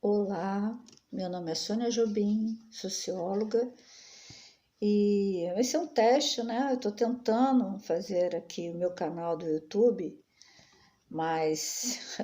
Olá, meu nome é Sônia Jobim, socióloga, e esse é um teste, né? Eu estou tentando fazer aqui o meu canal do YouTube, mas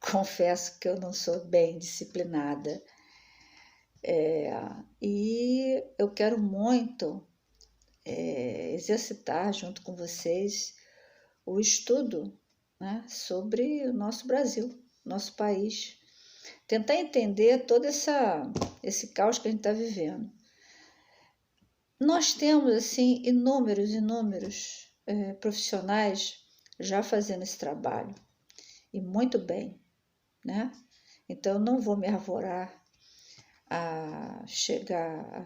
confesso que eu não sou bem disciplinada. E eu quero muito exercitar junto com vocês o estudo, né, sobre o nosso Brasil, nosso país. Tentar entender todo esse caos que a gente está vivendo. Nós temos, assim, inúmeros profissionais já fazendo esse trabalho, e muito bem, né? Então, eu não vou me arvorar a chegar a,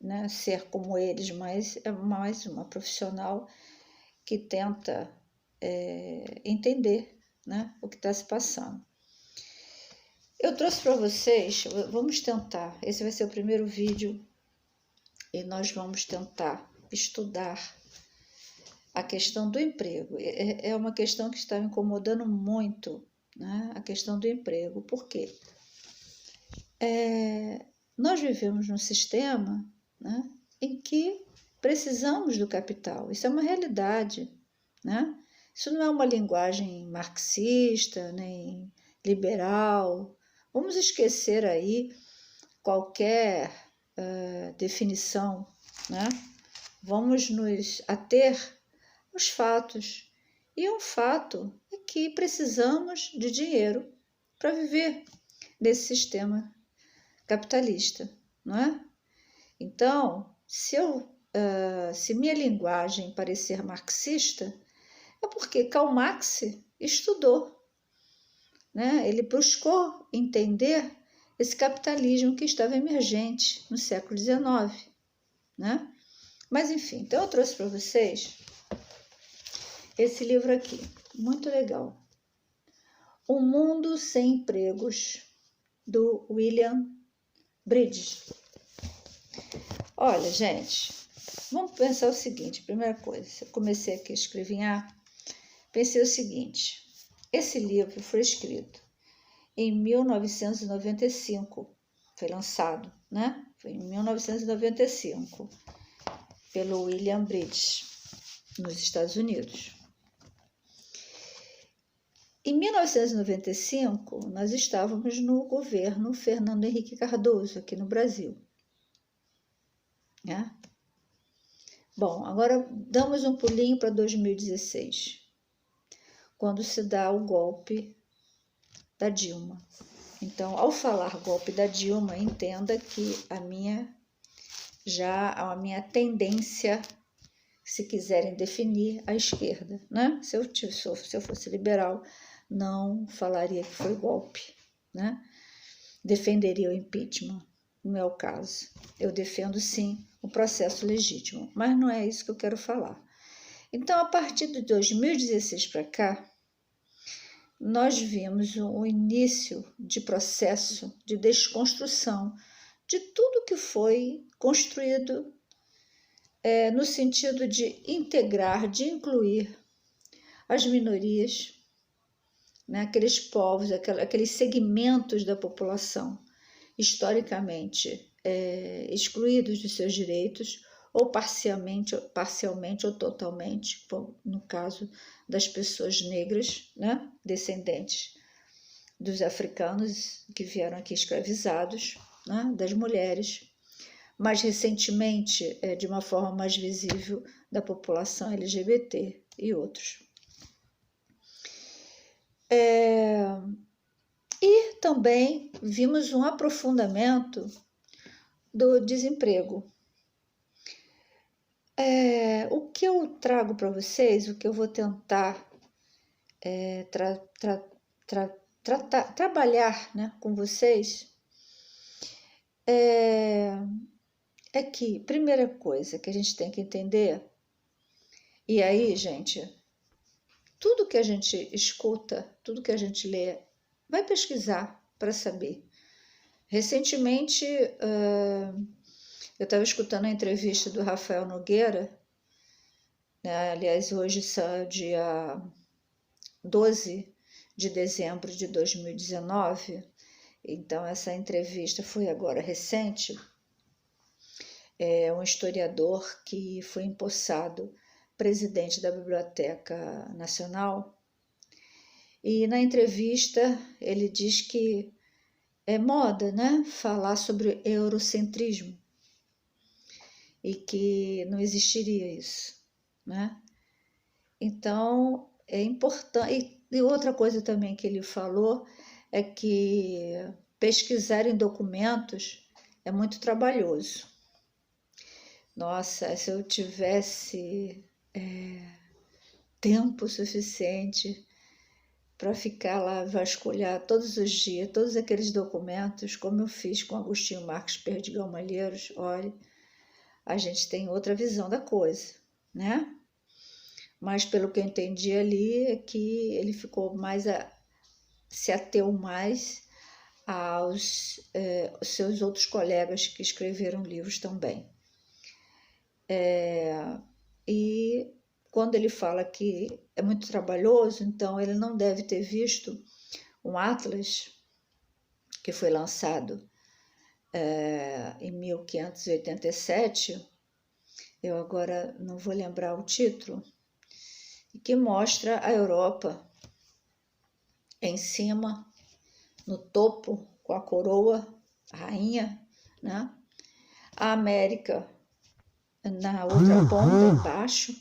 né, ser como eles, mas é mais uma profissional que tenta entender, né, o que está se passando. Eu trouxe para vocês, vamos tentar, esse vai ser o primeiro vídeo e nós vamos tentar estudar a questão do emprego. É uma questão que está me incomodando muito, né? A questão do emprego. Por quê? Nós vivemos num sistema, né, em que precisamos do capital. Isso é uma realidade, né? Isso não é uma linguagem marxista, nem liberal. Vamos esquecer aí qualquer definição, né? Vamos nos ater aos fatos. E um fato é que precisamos de dinheiro para viver nesse sistema capitalista, não é? Então, se minha linguagem parecer marxista, é porque Karl Marx estudou, né? Ele buscou entender esse capitalismo que estava emergente no século XIX, né? Mas enfim, então eu trouxe para vocês esse livro aqui, muito legal. O Mundo Sem Empregos, do William Bridges. Olha, gente, vamos pensar o seguinte, primeira coisa, eu comecei aqui a escrevinhar, pensei o seguinte, esse livro foi escrito em 1995, foi lançado, né? Foi em 1995, pelo William Bridges, nos Estados Unidos. Em 1995, nós estávamos no governo Fernando Henrique Cardoso, aqui no Brasil. Né? Bom, agora damos um pulinho para 2016, quando se dá o golpe da Dilma. Então, ao falar golpe da Dilma, entenda que a minha tendência, se quiserem definir, à esquerda, né? Se eu fosse liberal, não falaria que foi golpe, né? Defenderia o impeachment, não é o caso. Eu defendo, sim, o processo legítimo, mas não é isso que eu quero falar. Então, a partir de 2016 para cá, nós vimos o início de processo de desconstrução de tudo que foi construído no sentido de integrar, de incluir as minorias, né, aqueles povos, aqueles segmentos da população historicamente excluídos dos seus direitos, ou parcialmente ou totalmente, no caso das pessoas negras, né, descendentes dos africanos que vieram aqui escravizados, né, das mulheres, mais recentemente, de uma forma mais visível, da população LGBT e outros. E também vimos um aprofundamento do desemprego. O que eu trago para vocês, o que eu vou tentar trabalhar, né, com vocês, é que, primeira coisa que a gente tem que entender, e aí, gente, tudo que a gente escuta, tudo que a gente lê, vai pesquisar para saber. Recentemente, eu estava escutando a entrevista do Rafael Nogueira, né? Aliás, hoje é dia 12 de dezembro de 2019, Então, essa entrevista foi agora recente. Um historiador que foi empossado presidente da Biblioteca Nacional. E na entrevista ele diz que é moda, né, falar sobre eurocentrismo e que não existiria isso, né? Então é importante. E outra coisa também que ele falou é que pesquisar em documentos é muito trabalhoso. Nossa, se eu tivesse tempo suficiente para ficar lá, vasculhar todos os dias, todos aqueles documentos, como eu fiz com Agostinho Marques Perdigão Malheiros, olha, a gente tem outra visão da coisa, né? Mas pelo que eu entendi ali, é que ele ficou mais, se ateu mais aos seus outros colegas que escreveram livros também. E quando ele fala que é muito trabalhoso, então ele não deve ter visto um atlas que foi lançado em 1587, eu agora não vou lembrar o título, que mostra a Europa em cima, no topo, com a coroa, a rainha, né? A América na outra ponta, embaixo,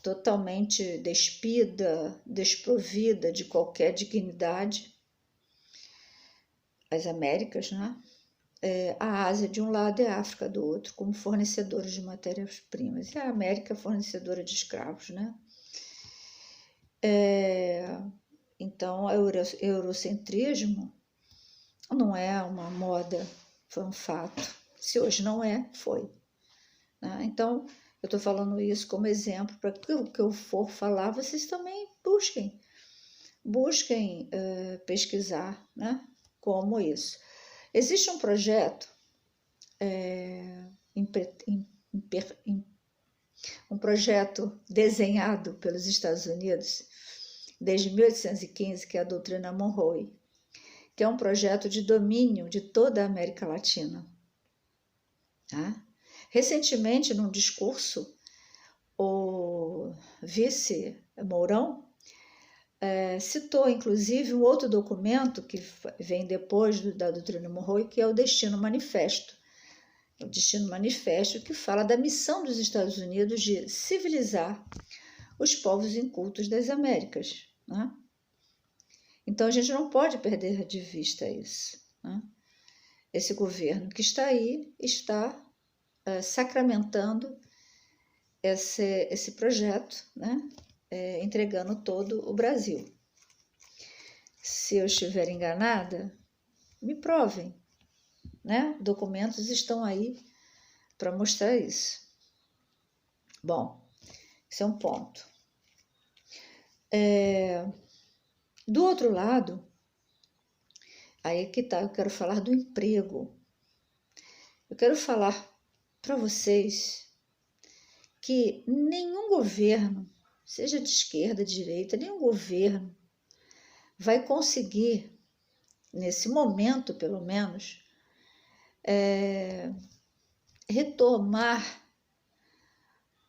totalmente despida, desprovida de qualquer dignidade. As Américas, né? A Ásia de um lado e a África do outro, como fornecedores de matérias-primas. E a América fornecedora de escravos, né? Então, o eurocentrismo não é uma moda, foi um fato. Se hoje não é, foi. Né? Então, eu estou falando isso como exemplo para que o que eu for falar, vocês também busquem pesquisar, né? Como isso. Existe um projeto, um projeto desenhado pelos Estados Unidos desde 1815, que é a doutrina Monroe, que é um projeto de domínio de toda a América Latina. Tá? Recentemente, num discurso, o vice Mourão citou, inclusive, um outro documento que vem depois da doutrina Monroe, que é o Destino Manifesto. O Destino Manifesto que fala da missão dos Estados Unidos de civilizar os povos incultos das Américas. Né? Então, a gente não pode perder de vista isso. Né? Esse governo que está aí está sacramentando esse projeto, né? Entregando todo o Brasil. Se eu estiver enganada, me provem. Né? Documentos estão aí para mostrar isso. Bom, esse é um ponto. Do outro lado, aí que tá, eu quero falar do emprego. Eu quero falar para vocês que nenhum governo, seja de esquerda, de direita, nenhum governo vai conseguir, nesse momento pelo menos, retomar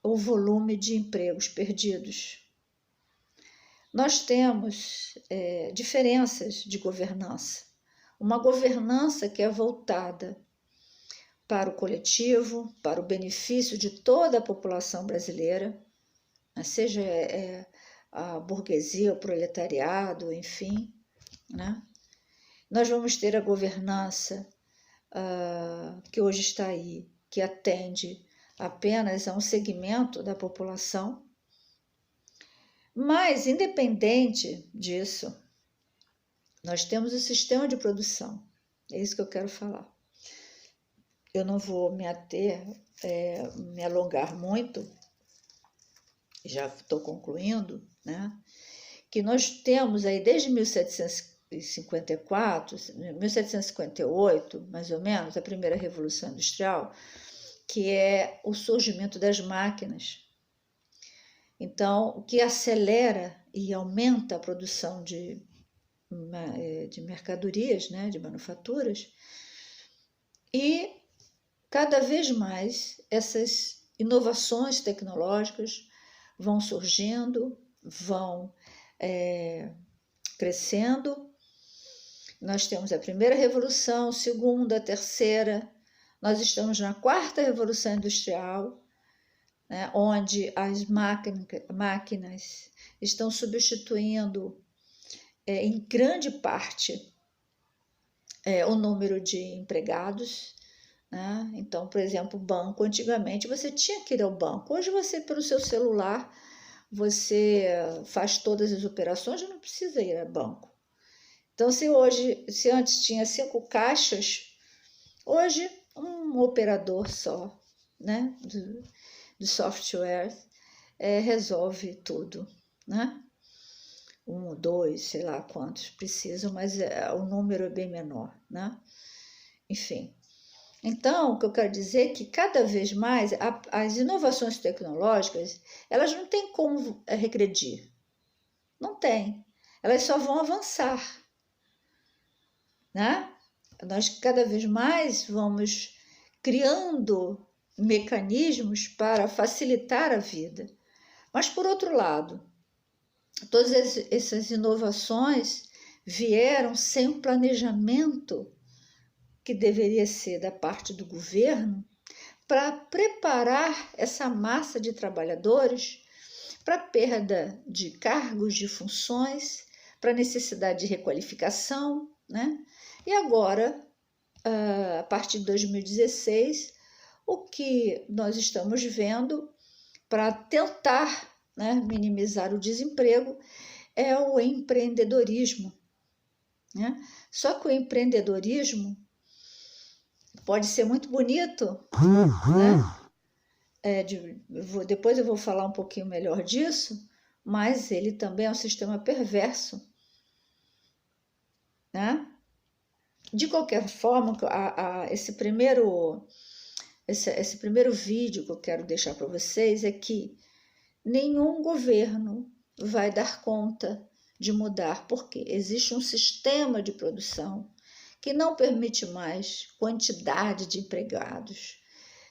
o volume de empregos perdidos. Nós temos diferenças de governança. Uma governança que é voltada para o coletivo, para o benefício de toda a população brasileira, seja a burguesia, o proletariado, enfim. Né? Nós vamos ter a governança que hoje está aí, que atende apenas a um segmento da população. Mas, independente disso, nós temos o sistema de produção. É isso que eu quero falar. Eu não vou me alongar muito, já estou concluindo, né? Que nós temos aí desde 1754, 1758, mais ou menos, a primeira Revolução Industrial, que é o surgimento das máquinas. Então, o que acelera e aumenta a produção de de mercadorias, né, de manufaturas, e cada vez mais essas inovações tecnológicas vão surgindo, vão crescendo. Nós temos a primeira revolução, a segunda, a terceira, nós estamos na quarta revolução industrial, né, onde as máquinas estão substituindo em grande parte o número de empregados, né? Então, por exemplo, o banco, antigamente você tinha que ir ao banco, hoje você, pelo seu celular, você faz todas as operações e não precisa ir ao banco. Então, se antes tinha 5 caixas, hoje um operador só, né, do software resolve tudo, né? 1, 2, sei lá quantos precisam, mas o número é bem menor, né? Enfim. Então, o que eu quero dizer é que cada vez mais as inovações tecnológicas, elas não têm como regredir. Não tem. Elas só vão avançar, né? Nós cada vez mais vamos criando mecanismos para facilitar a vida. Mas, por outro lado, todas essas inovações vieram sem um planejamento que deveria ser da parte do governo para preparar essa massa de trabalhadores para a perda de cargos, de funções, para a necessidade de requalificação, né? E agora, a partir de 2016, o que nós estamos vendo para tentar, né, minimizar o desemprego é o empreendedorismo, né? Só que o empreendedorismo pode ser muito bonito, né? Depois eu vou falar um pouquinho melhor disso, mas ele também é um sistema perverso, né? De qualquer forma, esse primeiro vídeo que eu quero deixar para vocês é que nenhum governo vai dar conta de mudar, porque existe um sistema de produção que não permite mais quantidade de empregados,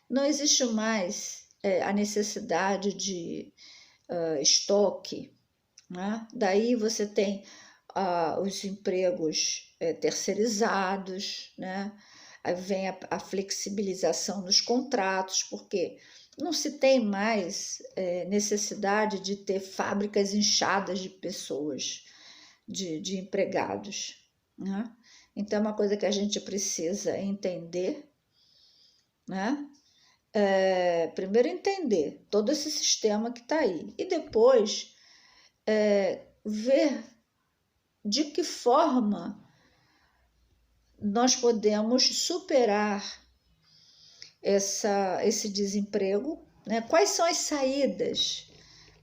não existe mais a necessidade de estoque, né? Daí você tem os empregos terceirizados, né? Aí vem a flexibilização dos contratos, porque não se tem mais necessidade de ter fábricas inchadas de pessoas, de empregados, né? Então, é uma coisa que a gente precisa entender, né? Primeiro entender todo esse sistema que está aí e depois ver de que forma nós podemos superar esse desemprego, né? Quais são as saídas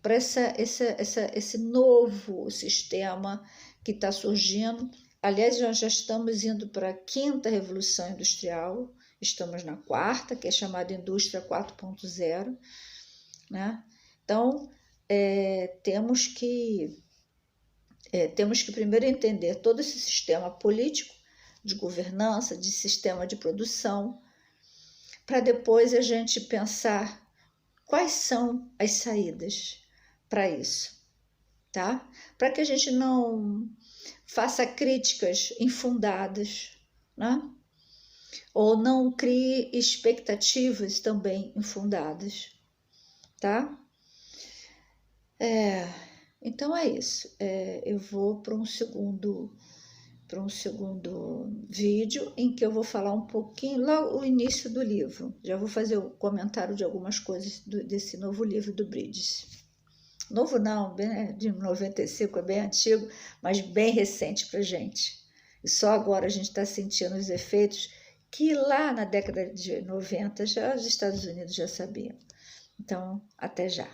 para esse novo sistema que está surgindo? Aliás, nós já estamos indo para a 5ª Revolução Industrial, estamos na 4ª, que é chamada Indústria 4.0, né? Então, temos que primeiro entender todo esse sistema político, de governança, de sistema de produção, para depois a gente pensar quais são as saídas para isso, tá? Para que a gente não faça críticas infundadas, né? Ou não crie expectativas também infundadas, tá? Então é isso. Eu vou para um segundo vídeo em que eu vou falar um pouquinho, logo o início do livro. Já vou fazer o comentário de algumas coisas desse novo livro do Bridges. Novo não, de 95, é bem antigo, mas bem recente para a gente. E só agora a gente está sentindo os efeitos que lá na década de 90 já os Estados Unidos já sabiam. Então, até já.